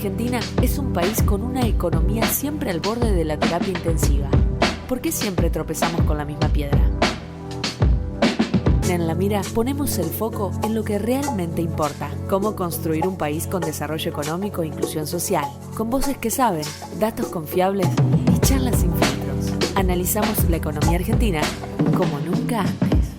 Argentina es un país con una economía siempre al borde de la terapia intensiva. ¿Por qué siempre tropezamos con la misma piedra? En La Mira ponemos el foco en lo que realmente importa: cómo construir un país con desarrollo económico e inclusión social, con voces que saben, datos confiables y charlas sin filtros. Analizamos la economía argentina como nunca antes.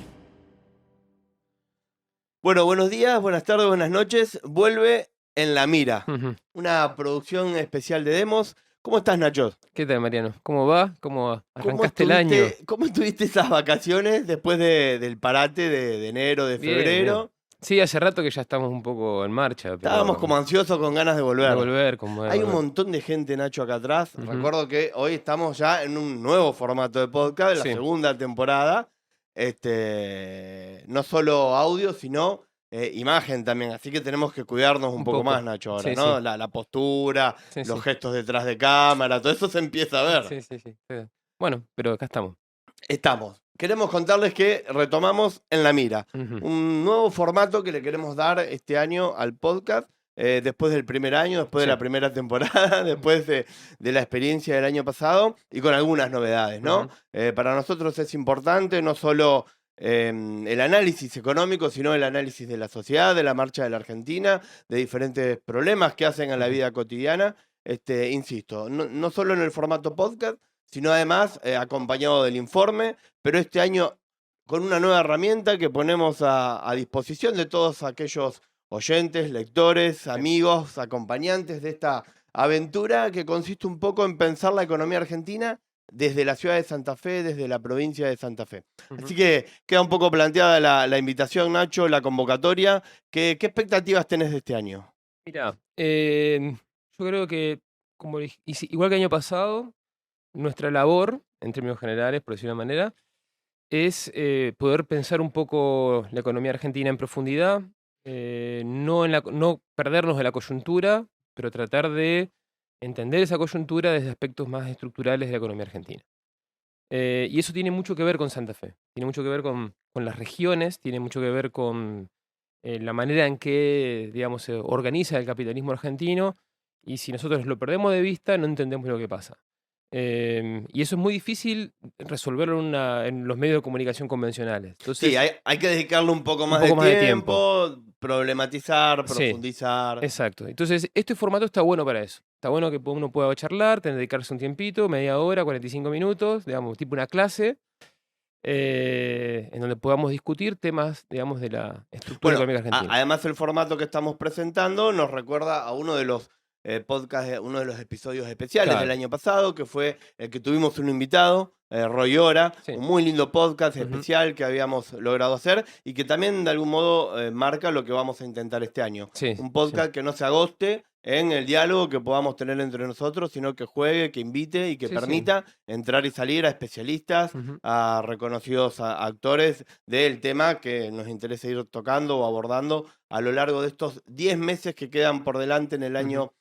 Bueno, buenos días, buenas tardes, buenas noches. Vuelve En La Mira, una producción especial de Demos. ¿Cómo estás, Nacho? ¿Qué tal, Mariano? ¿Cómo va? ¿Cómo arrancaste el ¿Cómo año? ¿Cómo estuviste esas vacaciones después del parate de enero, de Bien, febrero? bien. Sí, hace rato que ya estamos un poco en marcha, pero Estábamos como ansiosos con ganas de volver. de volver, como Hay un montón de gente, Nacho, acá atrás. Ujú. Recuerdo que hoy estamos ya en un nuevo formato de podcast, la Sí. segunda temporada. No solo audio, sino imagen también. Así que tenemos que cuidarnos un poco más, Nacho, ahora, Sí, ¿no? sí. La postura, Sí, los sí. gestos detrás de cámara, todo eso se empieza a ver. Sí. Bueno, pero acá estamos. Estamos. Queremos contarles que retomamos En La Mira, Ujú. un nuevo formato que le queremos dar este año al podcast, después del primer año, después de Sí. la primera temporada, después de la experiencia del año pasado y con algunas novedades, ¿no? Ujú. Para nosotros es importante no solo el análisis económico, sino el análisis de la sociedad, de la marcha de la Argentina, de diferentes problemas que hacen a la Ujú. vida cotidiana. Insisto, no solo en el formato podcast, sino además acompañado del informe, pero este año con una nueva herramienta que ponemos a disposición de todos aquellos oyentes, lectores, amigos, acompañantes de esta aventura que consiste un poco en pensar la economía argentina desde la ciudad de Santa Fe, desde la provincia de Santa Fe. Ujú. Así que queda un poco planteada la invitación, Nacho, la convocatoria. ¿Qué expectativas tenés de este año? Mirá, yo creo que, igual que el año pasado, nuestra labor, en términos generales, por decirlo de una manera, es poder pensar un poco la economía argentina en profundidad, no perdernos de la coyuntura, pero tratar de entender esa coyuntura desde aspectos más estructurales de la economía argentina. Y eso tiene mucho que ver con Santa Fe, tiene mucho que ver con las regiones, tiene mucho que ver con la manera en que, digamos, se organiza el capitalismo argentino, y si nosotros lo perdemos de vista, no entendemos lo que pasa. Y eso es muy difícil resolverlo en los medios de comunicación convencionales. Entonces, Sí, hay que dedicarle un poco un más poco de más de tiempo. tiempo, problematizar, Sí, profundizar. exacto. Entonces, este formato está bueno para eso. Está bueno que uno pueda charlar, dedicarse un tiempito, media hora, 45 minutos, digamos, tipo una clase, en donde podamos discutir temas, digamos, de la estructura Bueno, económica argentina. además el formato que estamos presentando nos recuerda a uno de los podcasts, uno de los episodios especiales del Claro. año pasado, que fue el que tuvimos un invitado, Roy Ora, Sí. un muy lindo podcast Ujú. especial que habíamos logrado hacer y que también de algún modo marca lo que vamos a intentar este año. Sí, Un sí. podcast que no se agoste en el diálogo que podamos tener entre nosotros, sino que juegue, que invite y que Sí. permita entrar y salir a especialistas, Ujú. a reconocidos actores del tema que nos interesa ir tocando o abordando a lo largo de estos 10 meses que quedan por delante en el Ujú. año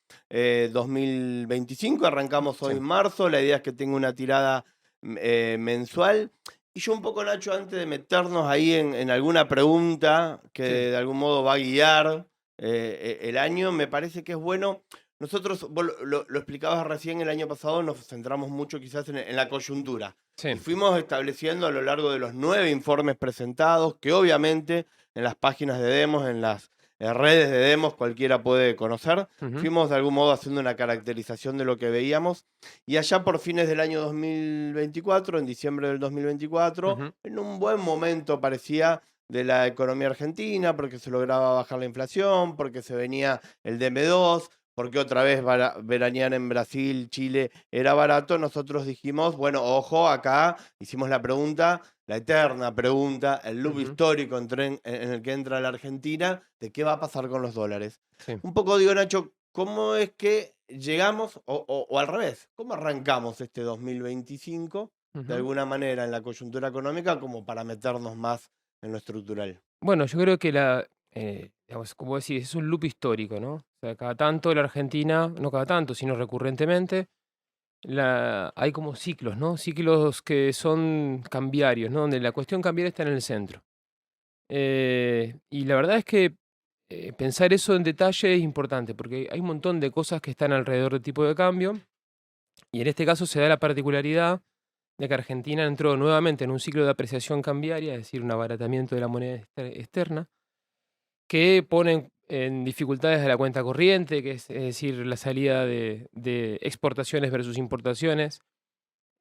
2025. Arrancamos hoy Sí. en marzo, la idea es que tenga una tirada mensual. Y yo un poco, Nacho, antes de meternos ahí en alguna pregunta que Sí. de algún modo va a guiar el año, me parece que es bueno. Nosotros, vos lo explicabas recién el año pasado, nos centramos mucho quizás en la coyuntura. Sí. Y fuimos estableciendo a lo largo de los 9 informes presentados, que obviamente en las páginas de Demos, en las redes de Demos, cualquiera puede conocer. Ujú. Fuimos de algún modo haciendo una caracterización de lo que veíamos. Y allá por fines del año 2024, en diciembre del 2024, Ujú. en un buen momento parecía de la economía argentina, porque se lograba bajar la inflación, porque se venía el DM2, porque otra vez veranear en Brasil, Chile era barato, nosotros dijimos, bueno, ojo, acá hicimos la pregunta, la eterna pregunta, el loop Ujú. histórico en el que entra la Argentina, de qué va a pasar con los dólares. Sí. Un poco digo, Nacho, ¿cómo es que llegamos, o al revés, cómo arrancamos este 2025 de Ujú. alguna manera en la coyuntura económica como para meternos más en lo estructural? Bueno, yo creo que digamos, como decís, es un loop histórico, ¿no? O sea, cada tanto la Argentina, no cada tanto, sino recurrentemente, hay como ciclos, ¿no? Ciclos que son cambiarios, ¿no? Donde la cuestión cambiaria está en el centro. Y la verdad es que pensar eso en detalle es importante, porque hay un montón de cosas que están alrededor del tipo de cambio, y en este caso se da la particularidad de que Argentina entró nuevamente en un ciclo de apreciación cambiaria, es decir, un abaratamiento de la moneda externa, que pone en dificultades a la cuenta corriente, que es decir, la salida de exportaciones versus importaciones,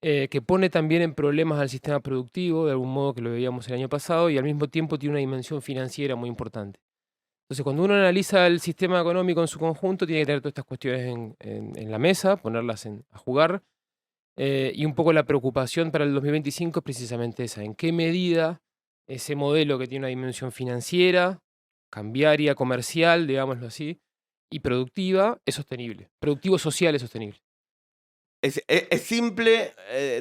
que pone también en problemas al sistema productivo, de algún modo que lo veíamos el año pasado, y al mismo tiempo tiene una dimensión financiera muy importante. Entonces, cuando uno analiza el sistema económico en su conjunto, tiene que tener todas estas cuestiones en la mesa, ponerlas a jugar, y un poco la preocupación para el 2025 es precisamente esa, en qué medida ese modelo que tiene una dimensión financiera, cambiaria, comercial, digámoslo así, y productiva, es sostenible. Productivo social es sostenible. Es simple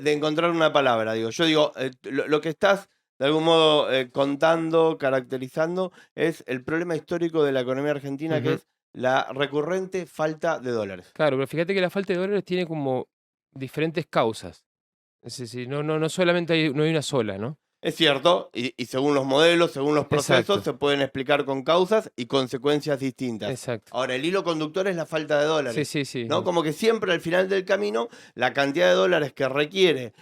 de encontrar una palabra, digo. Yo digo, lo que estás de algún modo contando, caracterizando, es el problema histórico de la economía argentina, que Ujú. es la recurrente falta de dólares. Claro, pero fíjate que la falta de dólares tiene como diferentes causas. Es decir, no solamente no hay una sola, ¿no? Es cierto, y según los modelos, según los procesos, Exacto, se pueden explicar con causas y consecuencias distintas. exacto. Ahora, el hilo conductor es la falta de Sí, dólares, sí, sí. ¿no? Como que siempre al final del camino, la cantidad de dólares que requiere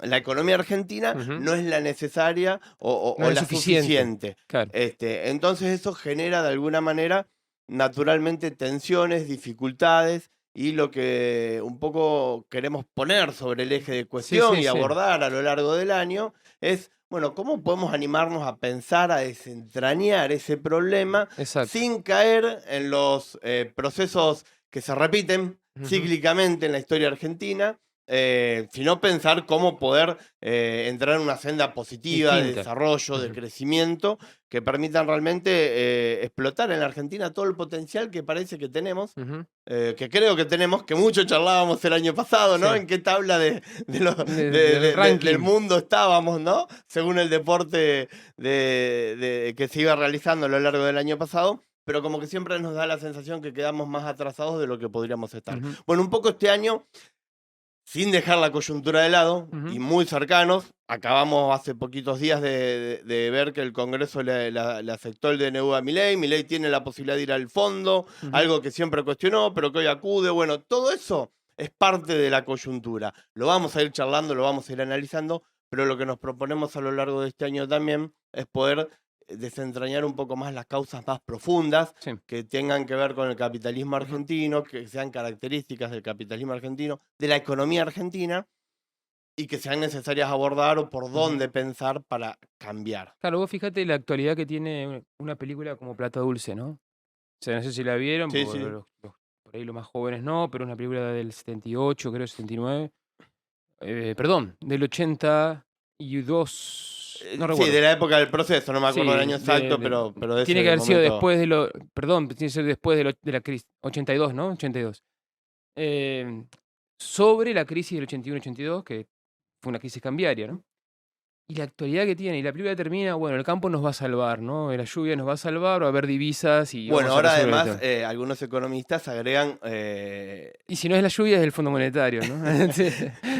la economía argentina Ujú. no es la necesaria No o es la suficiente. suficiente. Claro. Entonces eso genera de alguna manera, naturalmente, tensiones, dificultades. Y lo que un poco queremos poner sobre el eje de Sí, cuestión sí, y sí. abordar a lo largo del año es, bueno, ¿cómo podemos animarnos a pensar, a desentrañar ese problema Exacto. sin caer en los procesos que se repiten Ujú. cíclicamente en la historia argentina, sino pensar cómo poder entrar en una senda positiva de Distinta. desarrollo, de Ujú. crecimiento, que permitan realmente explotar en la Argentina todo el potencial que parece que tenemos, Ujú. que creo que tenemos, que mucho charlábamos el año pasado, ¿no? Sí. En qué tabla Del del ranking. mundo estábamos, ¿no? Según el deporte que se iba realizando a lo largo del año pasado, pero como que siempre nos da la sensación que quedamos más atrasados de lo que podríamos estar. Ujú. Bueno, un poco este año, sin dejar la coyuntura de lado y Ujú. muy cercanos, acabamos hace poquitos días de ver que el Congreso le aceptó el DNU a Milei. Milei tiene la posibilidad de ir al fondo, Ujú. algo que siempre cuestionó, pero que hoy acude. Bueno, todo eso es parte de la coyuntura. Lo vamos a ir charlando, lo vamos a ir analizando, pero lo que nos proponemos a lo largo de este año también es poder desentrañar un poco más las causas más profundas Sí. que tengan que ver con el capitalismo Ujú. argentino, que sean características del capitalismo argentino, de la economía argentina, y que sean necesarias abordar o por Ujú. dónde pensar para cambiar. Claro, vos fíjate la actualidad que tiene una película como Plata Dulce, ¿no? O sea, no sé si la vieron, Sí, porque sí. por ahí los más jóvenes no, pero es una película del 78, creo, 79. Perdón, del 82, no Sí, de recuerdo. la época del proceso, no me acuerdo el Sí, año exacto, pero de tiene que ese haber sido momento. después perdón, tiene que ser después de la crisis, 82, ¿no? 82. Eh, sobre la crisis del 81-82, que fue una crisis cambiaria, ¿no? Y la actualidad que tiene, y la película termina, bueno, el campo nos va a salvar, ¿no? La lluvia nos va a salvar, va a haber divisas y Bueno, vamos a ahora resolver el además tema. algunos economistas agregan. Y si no es la lluvia, es el Fondo Monetario, ¿no? Sí.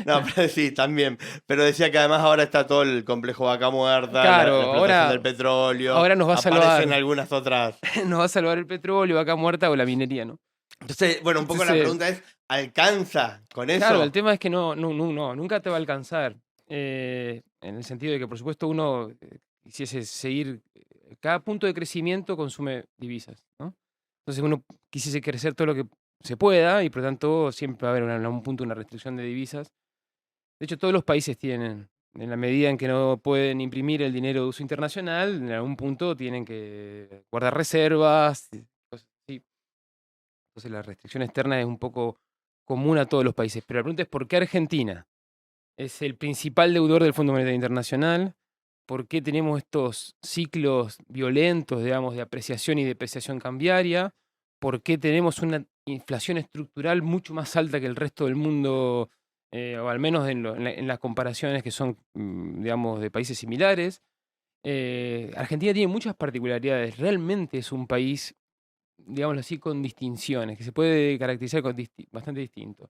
No, pero sí, también. Pero decía que además ahora está todo el complejo Vaca Muerta, Claro, la explotación del petróleo, ahora nos va a aparecen salvar, algunas otras. nos va a salvar el petróleo, vaca muerta o la minería, ¿no? Entonces, bueno, un poco la Entonces, pregunta es, ¿alcanza con claro, el eso? tema es que no, nunca te va a alcanzar. En el sentido de que, por supuesto, uno quisiese seguir, cada punto de crecimiento consume divisas, ¿no? Entonces uno quisiese crecer todo lo que se pueda y por lo tanto siempre va a haber en algún punto una restricción de divisas. De hecho, todos los países tienen, en la medida en que no pueden imprimir el dinero de uso internacional, en algún punto tienen que guardar reservas, y cosas así. Entonces la restricción externa es un poco común a todos los países. Pero la pregunta es, ¿por qué Argentina es el principal deudor del Fondo Monetario Internacional? ¿Por qué tenemos estos ciclos violentos, digamos, de apreciación y depreciación cambiaria? ¿Por qué tenemos una inflación estructural mucho más alta que el resto del mundo, o al menos en las comparaciones que son, digamos, de países similares? Argentina tiene muchas particularidades. Realmente es un país, digámoslo así, con distinciones, que se puede caracterizar bastante distinto.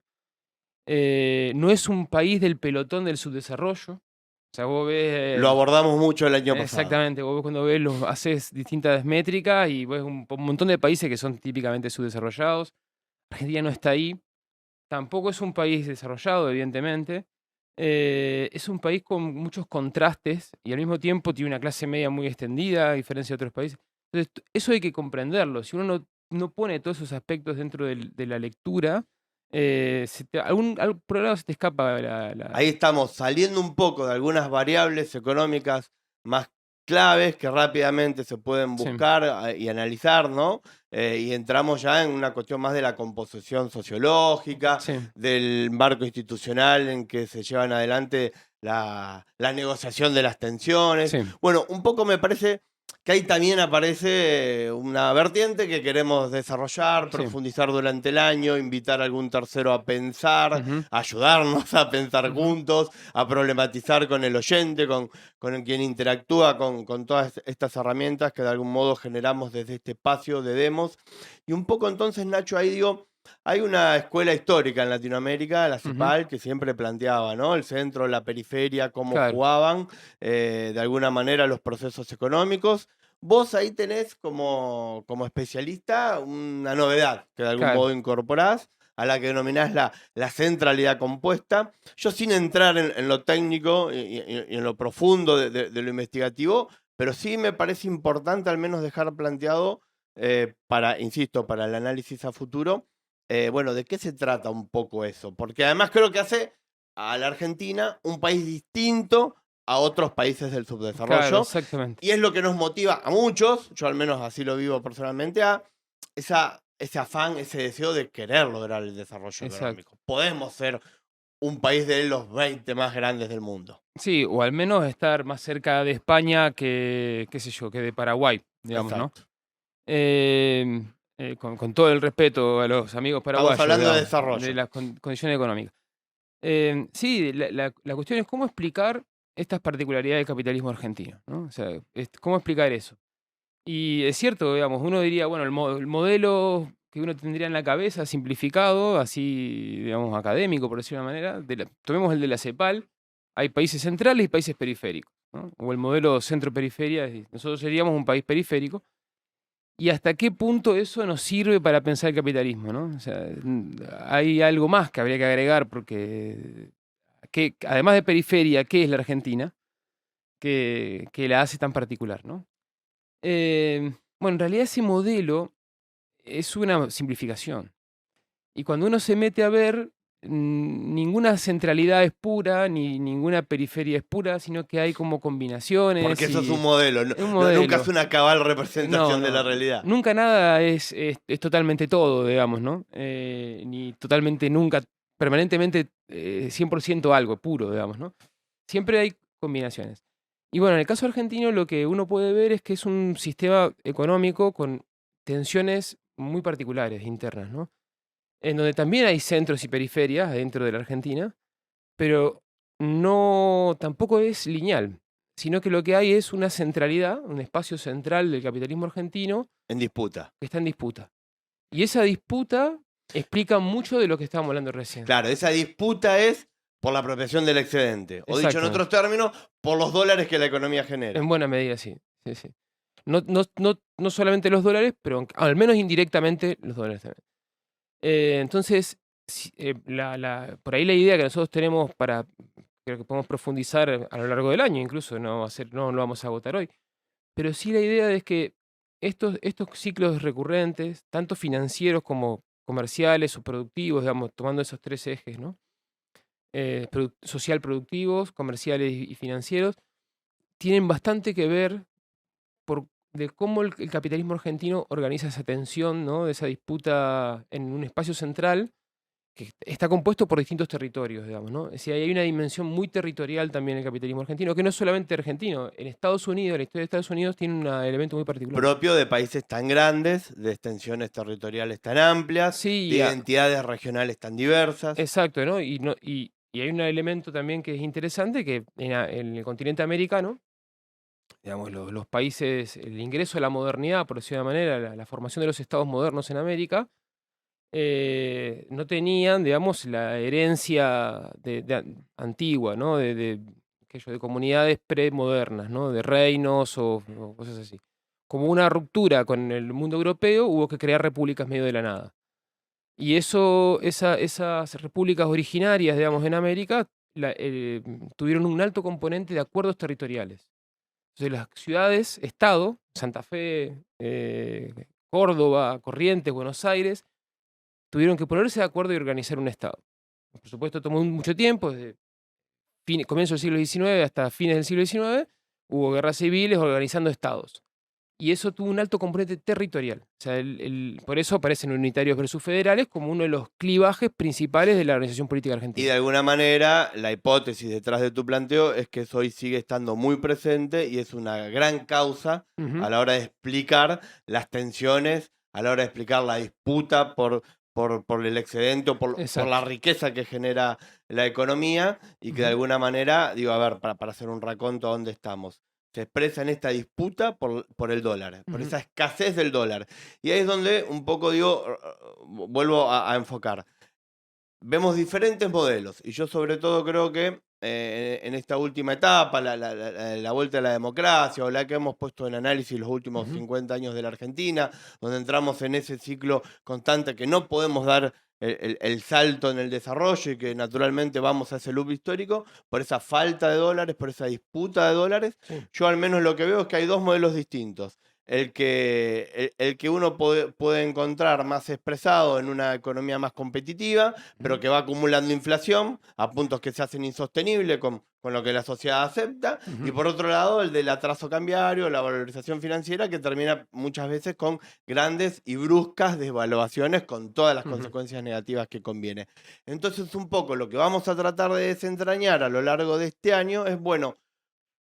No es un país del pelotón del subdesarrollo, o sea, vos ves... Lo abordamos mucho el año pasado. Exactamente, vos cuando ves haces distintas métricas y ves un montón de países que son típicamente subdesarrollados. Argentina no está ahí. Tampoco es un país desarrollado, evidentemente. Es un país con muchos contrastes y al mismo tiempo tiene una clase media muy extendida, a diferencia de otros países. Entonces, eso hay que comprenderlo. Si uno no pone todos esos aspectos dentro de la lectura, por lado se te escapa Ahí estamos saliendo un poco de algunas variables económicas más claves que rápidamente se pueden Sí. buscar y analizar, ¿no? Y entramos ya en una cuestión más de la composición sociológica, Sí. del marco institucional en que se llevan adelante la negociación de las tensiones. Sí. Bueno, un poco me parece que ahí también aparece una vertiente que queremos desarrollar, Sí. profundizar durante el año, invitar a algún tercero a pensar, Ujú. ayudarnos a pensar Ujú. juntos, a problematizar con el oyente, con quien interactúa con todas estas herramientas que de algún modo generamos desde este espacio de demos. Y un poco entonces, Nacho, ahí digo, hay una escuela histórica en Latinoamérica, la Ujú. CEPAL, que siempre planteaba, ¿no? El centro, la periferia, cómo Claro. jugaban de alguna manera los procesos económicos. Vos ahí tenés como especialista una novedad que de algún Claro. modo incorporás, a la que denominás la centralidad compuesta. Yo sin entrar en lo técnico y en lo profundo de lo investigativo, pero sí me parece importante al menos dejar planteado insisto, para el análisis a futuro, bueno, ¿de qué se trata un poco eso? Porque además creo que hace a la Argentina un país distinto a otros países del Claro, subdesarrollo. exactamente. Y es lo que nos motiva a muchos, yo al menos así lo vivo personalmente, a ese afán, ese deseo de querer lograr el desarrollo Exacto. económico. Podemos ser un país de los 20 más grandes del mundo. Sí, o al menos estar más cerca de España que, qué sé yo, que de Paraguay, digamos, ¿no? Exacto. Con todo el respeto a los amigos paraguayos, Estamos hablando de digamos, desarrollo. de las condiciones económicas. Sí, la cuestión es cómo explicar estas particularidades del capitalismo argentino, ¿no? O sea, cómo explicar eso. Y es cierto, digamos, uno diría, bueno, el modelo que uno tendría en la cabeza, simplificado, así, digamos, académico, por decirlo de una manera, tomemos el de la CEPAL, hay países centrales y países periféricos, ¿no? O el modelo centro-periferia, es decir, nosotros seríamos un país periférico. ¿Y hasta qué punto eso nos sirve para pensar el capitalismo, ¿no? O sea, hay algo más que habría que agregar, porque además de periferia, ¿qué es la Argentina? Que la hace tan particular, ¿no? Bueno, en realidad ese modelo es una simplificación. Y cuando uno se mete a ver, ninguna centralidad es pura, ni ninguna periferia es pura, sino que hay como combinaciones. Porque eso es y un modelo, es un modelo. nunca es una cabal representación de la realidad. Nunca nada es totalmente todo, digamos, ¿no? Ni totalmente nunca, permanentemente 100% algo puro, digamos, ¿no? Siempre hay combinaciones. Y bueno, en el caso argentino lo que uno puede ver es que es un sistema económico con tensiones muy particulares, internas, ¿no? En donde también hay centros y periferias dentro de la Argentina, pero tampoco es lineal, sino que lo que hay es una centralidad, un espacio central del capitalismo argentino En disputa. que está en disputa. Y esa disputa explica mucho de lo que estábamos hablando recién. Claro, esa disputa es por la apropiación del excedente. O dicho en Exactamente. otros términos, por los dólares que la economía genera. En buena medida, sí. Sí, sí. No solamente los dólares, pero al menos indirectamente los dólares también. Entonces, por ahí la idea que nosotros tenemos creo que podemos profundizar a lo largo del año, incluso no lo vamos a agotar hoy, pero sí la idea es que estos ciclos recurrentes, tanto financieros como comerciales o productivos, digamos, tomando esos tres ejes, ¿no? Social productivos, comerciales y financieros, tienen bastante que ver de cómo el capitalismo argentino organiza esa tensión, ¿no? De esa disputa en un espacio central que está compuesto por distintos territorios, digamos, ¿no? Es decir, hay una dimensión muy territorial también en el capitalismo argentino, que no es solamente argentino. En Estados Unidos, la historia de Estados Unidos tiene un elemento muy particular. Propio de países tan grandes, de extensiones territoriales tan amplias, Sí, de identidades regionales tan diversas. Exacto, ¿no? Y hay un elemento también que es interesante, que en el continente americano, digamos, los países, el ingreso a la modernidad, por decirlo de una manera, la formación de los estados modernos en América, no tenían, digamos, la herencia antigua, ¿no? de comunidades premodernas, ¿no? De reinos o cosas así. Como una ruptura con el mundo europeo, hubo que crear repúblicas medio de la nada. Y esas repúblicas originarias, digamos, en América, tuvieron un alto componente de acuerdos territoriales. Entonces las ciudades, Estado, Santa Fe, Córdoba, Corrientes, Buenos Aires, tuvieron que ponerse de acuerdo y organizar un Estado. Por supuesto, tomó mucho tiempo, desde comienzo del siglo XIX hasta fines del siglo XIX, hubo guerras civiles organizando estados. Y eso tuvo un alto componente territorial. O sea, por eso aparecen unitarios versus federales como uno de los clivajes principales de la organización política Y argentina. de alguna manera, la hipótesis detrás de tu planteo es que eso hoy sigue estando muy presente y es una gran causa a la hora de explicar las tensiones, a la hora de explicar la disputa por el excedente o por la Exacto. riqueza que genera la economía y que de alguna manera, digo, a ver, para hacer un raconto a dónde estamos. Se expresa en esta disputa por el dólar, por esa escasez del dólar. Y ahí es donde un poco, digo, vuelvo a enfocar. Vemos diferentes modelos y yo sobre todo creo que en esta última etapa, la vuelta a la democracia o la que hemos puesto en análisis los últimos 50 años de la Argentina, donde entramos en ese ciclo constante que no podemos dar el salto en el desarrollo y que naturalmente vamos a ese loop histórico por esa falta de dólares, por esa disputa de dólares. Sí. Yo al menos lo que veo es que hay dos modelos distintos. El que uno puede encontrar más expresado en una economía más competitiva, pero que va acumulando inflación a puntos que se hacen insostenibles con lo que la sociedad acepta. Y por otro lado, el del atraso cambiario, la valorización financiera, que termina muchas veces con grandes y bruscas devaluaciones con todas las consecuencias negativas que conviene. Entonces, un poco lo que vamos a tratar de desentrañar a lo largo de este año es, bueno,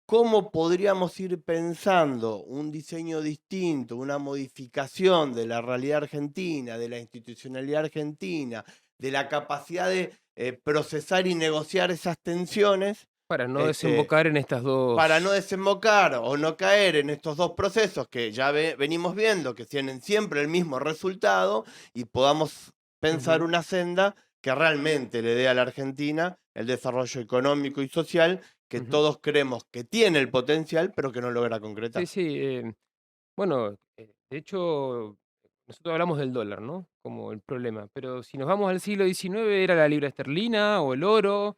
¿cómo podríamos ir pensando un diseño distinto, una modificación de la realidad argentina, de la institucionalidad argentina, de la capacidad de procesar y negociar esas tensiones? Para no desembocar en estas dos... Para no desembocar o no caer en estos dos procesos que ya venimos viendo, que tienen siempre el mismo resultado, y podamos pensar una senda que realmente le dé a la Argentina el desarrollo económico y social que todos creemos que tiene el potencial, pero que no logra concretar. Sí. Bueno, de hecho, nosotros hablamos del dólar, ¿no? Como el problema. Pero si nos vamos al siglo XIX, era la libra esterlina o el oro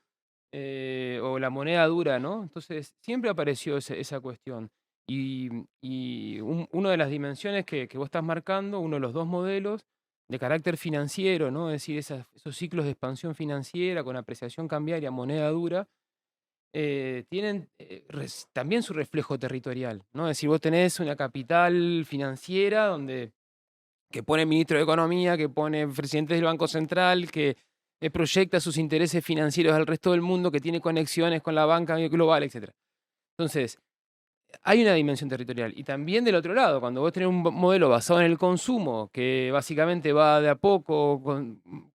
o la moneda dura, ¿no? Entonces, siempre apareció esa cuestión. Y una de las dimensiones que vos estás marcando, uno de los dos modelos de carácter financiero, ¿no? Es decir, esos ciclos de expansión financiera con apreciación cambiaria, moneda dura, tienen también su reflejo territorial, ¿no? Es decir, vos tenés una capital financiera que pone ministro de Economía, que pone presidentes del Banco Central, que proyecta sus intereses financieros al resto del mundo, que tiene conexiones con la banca global, etc. Entonces, hay una dimensión territorial. Y también del otro lado, cuando vos tenés un modelo basado en el consumo, que básicamente va de a poco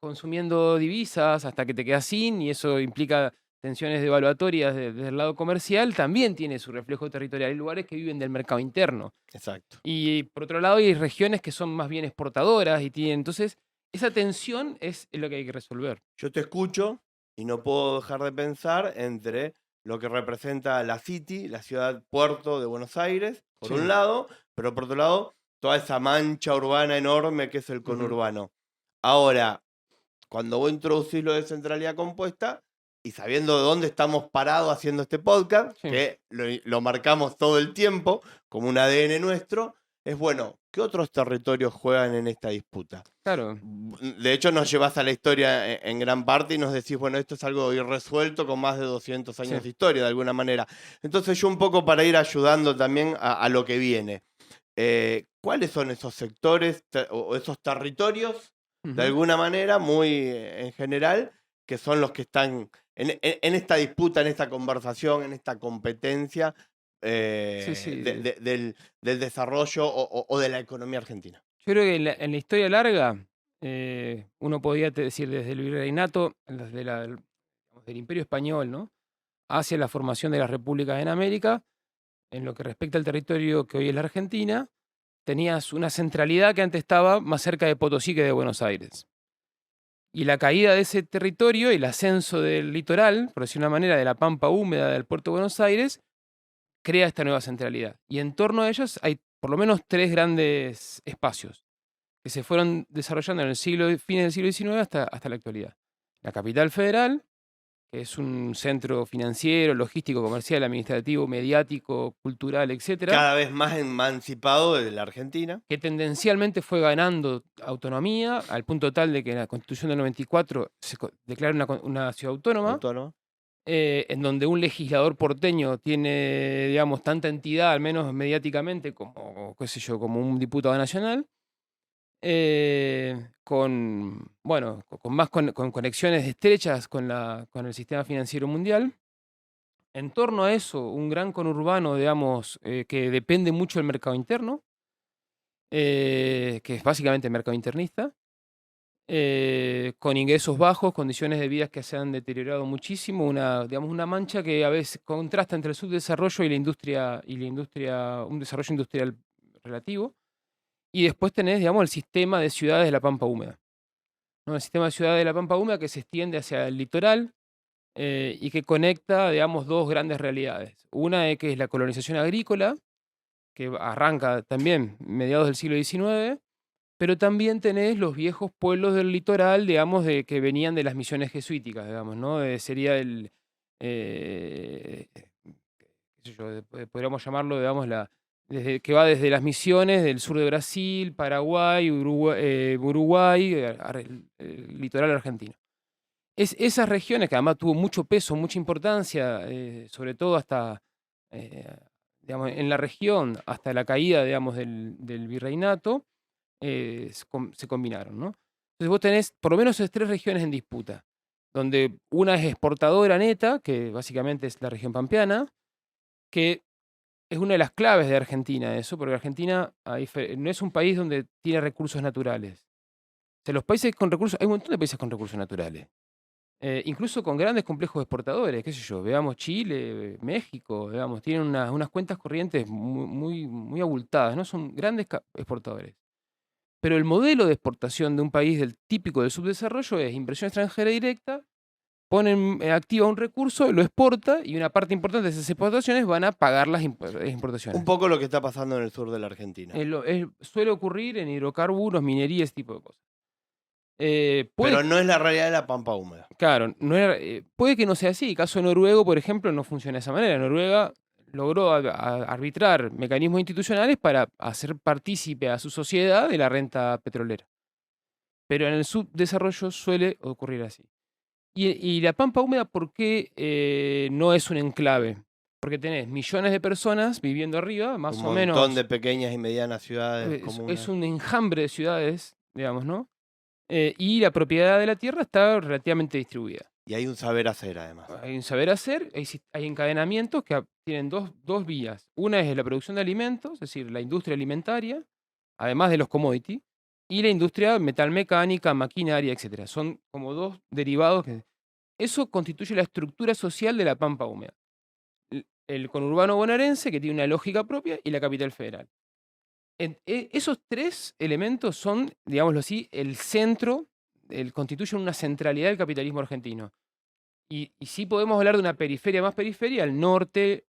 consumiendo divisas hasta que te quedas sin, y eso implica tensiones devaluatorias desde el lado comercial, también tiene su reflejo territorial. Hay lugares que viven del mercado interno. Exacto. Y por otro lado hay regiones que son más bien exportadoras y tienen... Entonces, esa tensión es lo que hay que resolver. Yo te escucho y no puedo dejar de pensar entre lo que representa la City, la ciudad puerto de Buenos Aires, por un lado, pero por otro lado, toda esa mancha urbana enorme que es el conurbano. Ahora, cuando vos introducís lo de centralidad compuesta, y sabiendo de dónde estamos parados haciendo este podcast, que lo marcamos todo el tiempo como un ADN nuestro, es bueno, ¿qué otros territorios juegan en esta disputa? Claro. De hecho, nos llevas a la historia en gran parte y nos decís, bueno, esto es algo irresuelto con más de 200 años de historia, de alguna manera. Entonces, yo un poco para ir ayudando también a lo que viene. ¿Cuáles son esos sectores o esos territorios, de alguna manera, muy en general, que son los que están en esta disputa, en esta conversación, en esta competencia del desarrollo o de la economía argentina? Yo creo que en la historia larga, uno podía decir desde el virreinato, del Imperio Español, ¿no?, hacia la formación de las repúblicas en América, en lo que respecta al territorio que hoy es la Argentina, tenías una centralidad que antes estaba más cerca de Potosí que de Buenos Aires. Y la caída de ese territorio y el ascenso del litoral, por decir una manera, de la pampa húmeda del puerto de Buenos Aires, crea esta nueva centralidad. Y en torno a ellos hay por lo menos 3 grandes espacios que se fueron desarrollando en el fines del siglo XIX hasta la actualidad. La capital federal, que es un centro financiero, logístico, comercial, administrativo, mediático, cultural, etcétera, Cada vez más emancipado de la Argentina. que tendencialmente fue ganando autonomía al punto tal de que en la Constitución del 94 se declara una ciudad autónoma, Autónomo. en donde un legislador porteño tiene, digamos, tanta entidad, al menos mediáticamente, como, qué sé yo, como un diputado nacional, con más con conexiones estrechas con el sistema financiero mundial. En torno a eso, un gran conurbano, digamos, que depende mucho del mercado interno, que es básicamente mercado internista, con ingresos bajos, condiciones de vida que se han deteriorado muchísimo, digamos, una mancha que a veces contrasta entre el subdesarrollo y un desarrollo industrial relativo. Y después tenés, digamos, el sistema de ciudades de la Pampa Húmeda, ¿no? El sistema de ciudades de la Pampa Húmeda que se extiende hacia el litoral y que conecta, digamos, 2 grandes realidades. Una es que es la colonización agrícola, que arranca también mediados del siglo XIX, pero también tenés los viejos pueblos del litoral, digamos, que venían de las misiones jesuíticas, digamos, ¿no? Sería qué sé yo, podríamos llamarlo, digamos, que va desde las misiones del sur de Brasil, Paraguay, Uruguay, el litoral argentino. Esas regiones, que además tuvo mucho peso, mucha importancia, sobre todo hasta, digamos, en la región, hasta la caída, digamos, del virreinato, se combinaron, ¿no? Entonces vos tenés por lo menos 3 regiones en disputa, donde una es exportadora neta, que básicamente es la región pampeana, que es una de las claves de Argentina eso, porque Argentina no es un país donde tiene recursos naturales. O sea, los países con recursos, hay un montón de países con recursos naturales. Incluso con grandes complejos exportadores, qué sé yo, veamos Chile, México, digamos, tienen unas cuentas corrientes muy abultadas, ¿no? Son grandes exportadores. Pero el modelo de exportación de un país del típico del subdesarrollo es inversión extranjera directa, activa un recurso, lo exporta y una parte importante de esas exportaciones van a pagar las importaciones. Un poco lo que está pasando en el sur de la Argentina. Suele ocurrir en hidrocarburos, minería, ese tipo de cosas. Pero no es la realidad de la Pampa Húmeda. Claro, puede que no sea así. El caso noruego, por ejemplo, no funciona de esa manera. Noruega logró arbitrar mecanismos institucionales para hacer partícipe a su sociedad de la renta petrolera. Pero en el subdesarrollo suele ocurrir así. Y la Pampa Húmeda, ¿por qué no es un enclave? Porque tenés millones de personas viviendo arriba, más o menos. Un montón de pequeñas y medianas ciudades comunes. Es un enjambre de ciudades, digamos, ¿no? Y la propiedad de la tierra está relativamente distribuida. Y hay un saber hacer, además. Hay un saber hacer, hay encadenamientos que tienen dos vías. Una es la producción de alimentos, es decir, la industria alimentaria, además de los commodities, y la industria metalmecánica, maquinaria, etc. Son como 2 derivados. Eso constituye la estructura social de la Pampa Húmeda. El conurbano bonaerense, que tiene una lógica propia, y la capital federal. Esos 3 elementos son, digámoslo así, el centro, constituyen una centralidad del capitalismo argentino. Y sí podemos hablar de una periferia más periferia, al norte,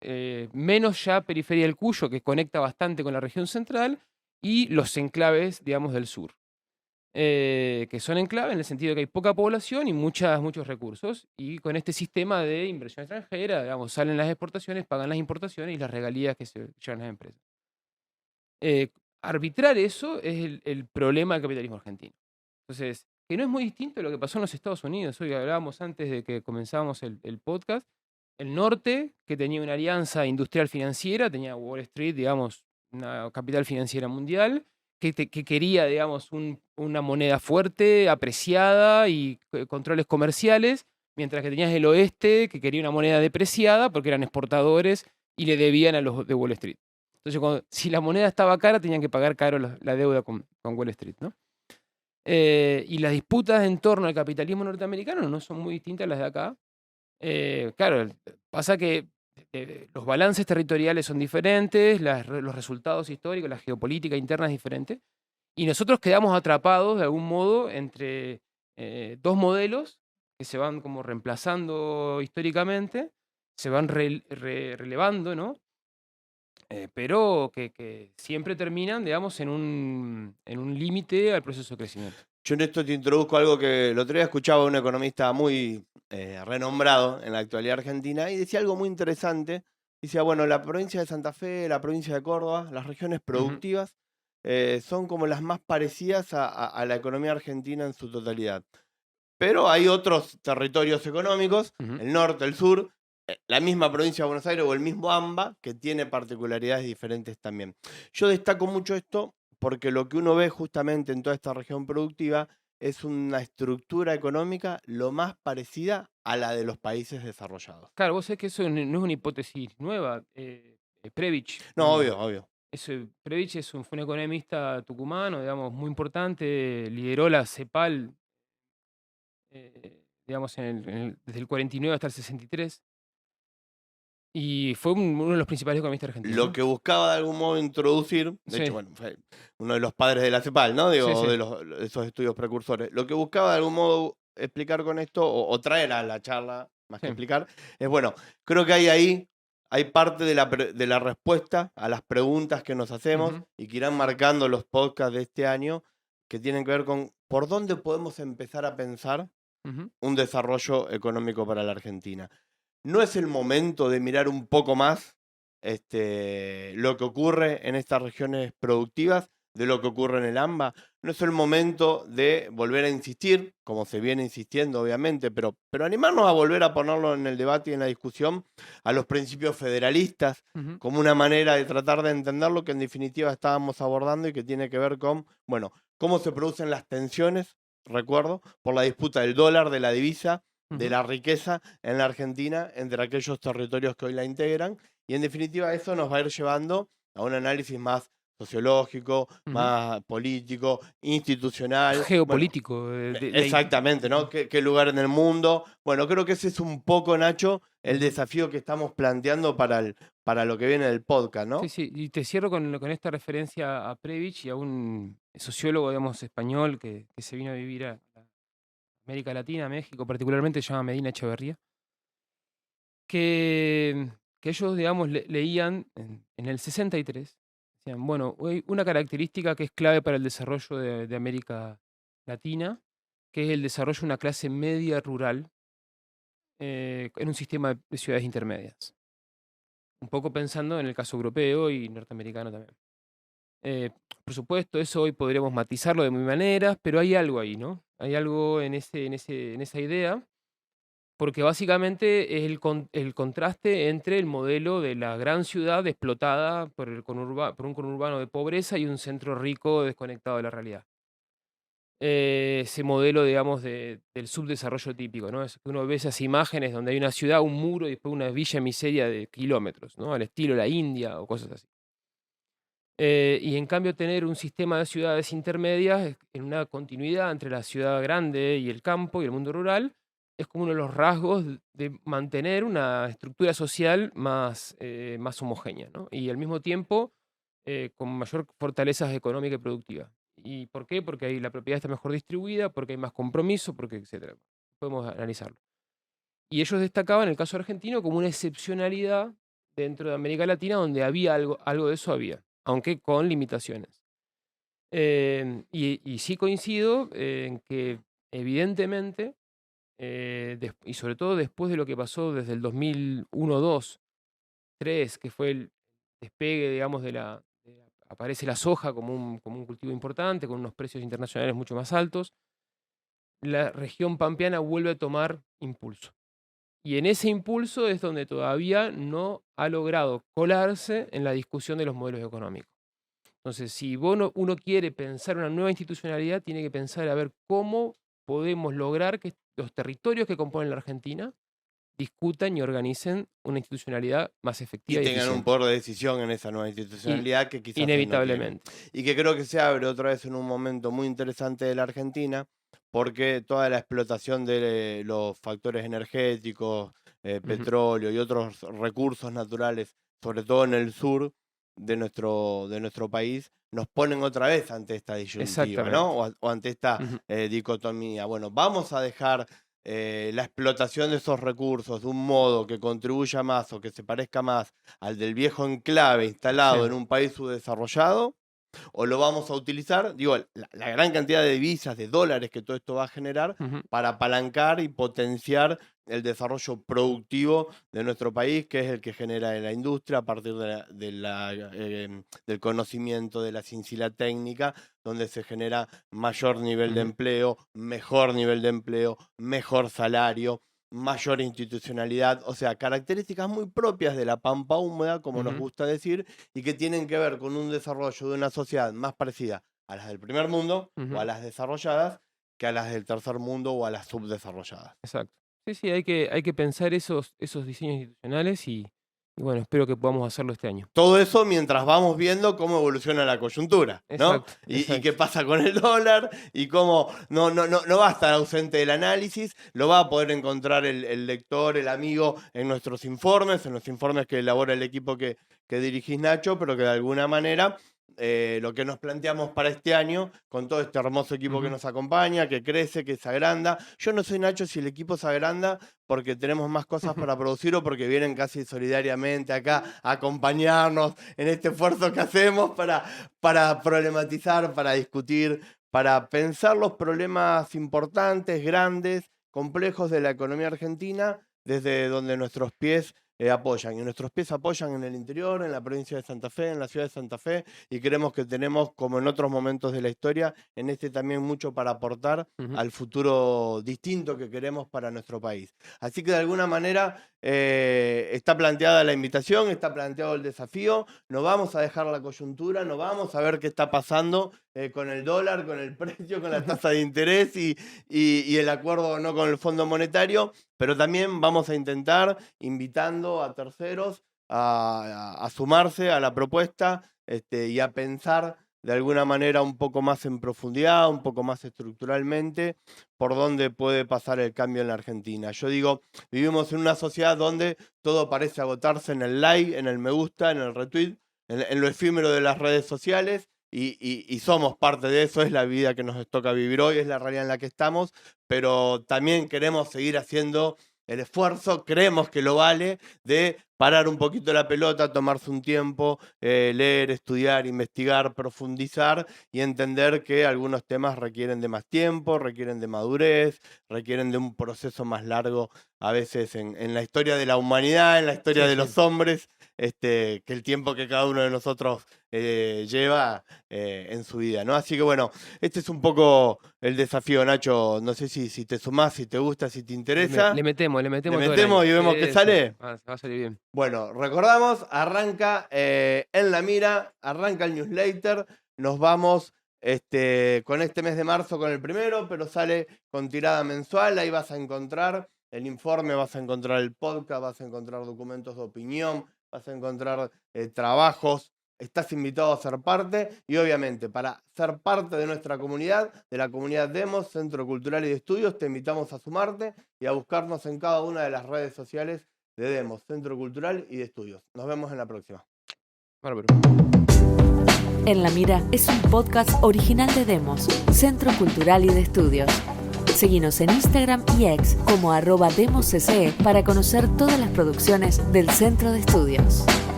menos ya periferia del Cuyo, que conecta bastante con la región central, y los enclaves, digamos, del sur. Que son enclaves en el sentido de que hay poca población y muchos recursos, y con este sistema de inversión extranjera, digamos, salen las exportaciones, pagan las importaciones y las regalías que se llevan las empresas. Arbitrar eso es el problema del capitalismo argentino. Entonces, que no es muy distinto a lo que pasó en los Estados Unidos. Hoy hablábamos antes de que comenzábamos el podcast. El norte, que tenía una alianza industrial financiera, tenía Wall Street, digamos, una capital financiera mundial, que quería, digamos, una moneda fuerte, apreciada y controles comerciales, mientras que tenías el oeste, que quería una moneda depreciada porque eran exportadores y le debían a los de Wall Street. Entonces, si la moneda estaba cara, tenían que pagar caro la deuda con Wall Street, ¿no? Y las disputas en torno al capitalismo norteamericano no son muy distintas a las de acá. Claro, pasa que los balances territoriales son diferentes, los resultados históricos, la geopolítica interna es diferente, y nosotros quedamos atrapados de algún modo entre dos modelos que se van como reemplazando históricamente, se van relevando, ¿no? Pero que siempre terminan, digamos, en un límite al proceso de crecimiento. Yo en esto te introduzco algo que el otro día escuchaba a un economista muy renombrado en la actualidad argentina y decía algo muy interesante. Decía, bueno, la provincia de Santa Fe, la provincia de Córdoba, las regiones productivas son como las más parecidas a la economía argentina en su totalidad. Pero hay otros territorios económicos, Ujú. el norte, el sur, la misma provincia de Buenos Aires o el mismo AMBA, que tiene particularidades diferentes también. Yo destaco mucho esto porque lo que uno ve justamente en toda esta región productiva es una estructura económica lo más parecida a la de los países desarrollados. Claro, vos sabés que eso no es una hipótesis nueva. Previch, No, obvio, obvio. Previch fue un economista tucumano, digamos, muy importante, lideró la CEPAL, digamos, desde el 49 hasta el 63, y fue uno de los principales economistas argentinos, Lo ¿no? que buscaba de algún modo introducir, de hecho, Sí, bueno, fue uno de los padres de la CEPAL, ¿no? sí, Digo, sí. de esos estudios precursores. Lo que buscaba de algún modo explicar con esto, o traer a la charla, más que Sí. explicar, es bueno, creo que hay parte de la respuesta a las preguntas que nos hacemos Ujú, y que irán marcando los podcasts de este año, que tienen que ver con por dónde podemos empezar a pensar ujú. un desarrollo económico para la Argentina. ¿No es el momento de mirar un poco más lo que ocurre en estas regiones productivas de lo que ocurre en el AMBA? ¿No es el momento de volver a insistir, como se viene insistiendo obviamente, pero animarnos a volver a ponerlo en el debate y en la discusión, a los principios federalistas Ujú. como una manera de tratar de entender lo que en definitiva estábamos abordando y que tiene que ver con, bueno, cómo se producen las tensiones, recuerdo, por la disputa del dólar, de la divisa, de Ujú. la riqueza en la Argentina entre aquellos territorios que hoy la integran. Y en definitiva eso nos va a ir llevando a un análisis más sociológico, Ujú. más político, institucional. Bueno, Geopolítico. exactamente, ¿no? ¿Qué lugar en el mundo? Bueno, creo que ese es un poco, Nacho, el Ujú. desafío que estamos planteando para lo que viene del podcast, Sí, ¿no? sí, y te cierro con esta referencia a Previch y a un sociólogo, digamos, español que se vino a vivir a América Latina, a México particularmente, se llama Medina Echeverría, que ellos, digamos, leían en el 63, decían, bueno, hay una característica que es clave para el desarrollo de América Latina, que es el desarrollo de una clase media rural en un sistema de ciudades intermedias. Un poco pensando en el caso europeo y norteamericano también. Eh, por supuesto, eso hoy podríamos matizarlo de mil maneras, pero hay algo ahí, ¿no? Hay algo en esa idea, porque básicamente es el contraste entre el modelo de la gran ciudad explotada por un conurbano de pobreza y un centro rico desconectado de la realidad. Ese modelo, digamos, del subdesarrollo típico, ¿no? Es que uno ve esas imágenes donde hay una ciudad, un muro y después una villa miseria de kilómetros, ¿no? Al estilo la India o cosas así. Y en cambio tener un sistema de ciudades intermedias en una continuidad entre la ciudad grande y el campo y el mundo rural es como uno de los rasgos de mantener una estructura social más homogénea, ¿no? Y al mismo tiempo con mayor fortaleza económica y productiva. ¿Y por qué? Porque ahí la propiedad está mejor distribuida, porque hay más compromiso, porque etcétera. Podemos analizarlo. Y ellos destacaban el caso argentino como una excepcionalidad dentro de América Latina donde había algo de eso había, aunque con limitaciones. Y sí coincido en que evidentemente, y sobre todo después de lo que pasó desde el 2001, 2, 3, que fue el despegue, digamos, aparece la soja como un cultivo importante, con unos precios internacionales mucho más altos, la región pampeana vuelve a tomar impulso. Y en ese impulso es donde todavía no ha logrado colarse en la discusión de los modelos económicos. Entonces, si uno quiere pensar una nueva institucionalidad, tiene que pensar a ver cómo podemos lograr que los territorios que componen la Argentina discutan y organicen una institucionalidad más Y efectiva y tengan un eficiente. poder de decisión en esa nueva Y, institucionalidad que quizás hoy no tienen. inevitablemente. Y que creo que se abre otra vez en un momento muy interesante de la Argentina, porque toda la explotación de los factores energéticos, Ujú, petróleo y otros recursos naturales, sobre todo en el sur, nuestro país nos ponen otra vez ante esta disyuntiva, ¿no? O ante esta dicotomía. Bueno, vamos a dejar la explotación de esos recursos de un modo que contribuya más o que se parezca más al del viejo enclave instalado en un país subdesarrollado, o lo vamos a utilizar, digo, la gran cantidad de divisas, de dólares que todo esto va a generar para apalancar y potenciar el desarrollo productivo de nuestro país, que es el que genera la industria a partir del conocimiento, de la ciencia técnica, donde se genera mayor nivel de empleo, mejor salario, mayor institucionalidad, o sea, características muy propias de la pampa húmeda, como nos gusta decir, y que tienen que ver con un desarrollo de una sociedad más parecida a las del primer mundo o a las desarrolladas que a las del tercer mundo o a las subdesarrolladas. Exacto. Sí, hay que pensar esos diseños institucionales y bueno, espero que podamos hacerlo este año. Todo eso mientras vamos viendo cómo evoluciona la coyuntura, ¿no? Exacto. Y qué pasa con el dólar y cómo no va a estar ausente del análisis, lo va a poder encontrar el lector, el amigo en nuestros informes, en los informes que elabora el equipo que dirigís, Nacho, pero que de alguna manera lo que nos planteamos para este año, con todo este hermoso equipo que nos acompaña, que crece, que se agranda. Yo no sé, Nacho, si el equipo se agranda porque tenemos más cosas para producir o porque vienen casi solidariamente acá a acompañarnos en este esfuerzo que hacemos para problematizar, para discutir, para pensar los problemas importantes, grandes, complejos de la economía argentina desde donde nuestros pies apoyan. Y nuestros pies apoyan en el interior, en la provincia de Santa Fe, en la ciudad de Santa Fe, y creemos que tenemos, como en otros momentos de la historia, en este también mucho para aportar al futuro distinto que queremos para nuestro país. Así que de alguna manera está planteada la invitación, está planteado el desafío, no vamos a dejar la coyuntura, no vamos a ver qué está pasando con el dólar, con el precio, con la tasa de interés y el acuerdo o no con el Fondo Monetario, pero también vamos a intentar, invitando a terceros a sumarse a la propuesta y a pensar de alguna manera un poco más en profundidad, un poco más estructuralmente, por dónde puede pasar el cambio en la Argentina. Yo digo, vivimos en una sociedad donde todo parece agotarse en el like, en el me gusta, en el retweet, en lo efímero de las redes sociales, y somos parte de eso, es la vida que nos toca vivir hoy, es la realidad en la que estamos, pero también queremos seguir haciendo el esfuerzo, creemos que lo vale, de parar un poquito la pelota, tomarse un tiempo, leer, estudiar, investigar, profundizar y entender que algunos temas requieren de más tiempo, requieren de madurez, requieren de un proceso más largo, a veces en la historia de la humanidad, en la historia de los hombres, que el tiempo que cada uno de nosotros lleva en su vida, ¿no? Así que bueno, este es un poco el desafío, Nacho. No sé si te sumás, si te gusta, si te interesa. Le metemos y vemos qué sale. Va a salir bien. Bueno, recordamos, arranca En la Mira, arranca el newsletter, nos vamos con este mes de marzo con el primero, pero sale con tirada mensual, ahí vas a encontrar el informe, vas a encontrar el podcast, vas a encontrar documentos de opinión, vas a encontrar trabajos, estás invitado a ser parte y obviamente para ser parte de nuestra comunidad, de la comunidad Demos, Centro Cultural y de Estudios, te invitamos a sumarte y a buscarnos en cada una de las redes sociales de Demos, Centro Cultural y de Estudios. Nos vemos en la próxima. Bárbaro. En la Mira es un podcast original de Demos, Centro Cultural y de Estudios. Seguinos en Instagram y X como @demoscce para conocer todas las producciones del Centro de Estudios.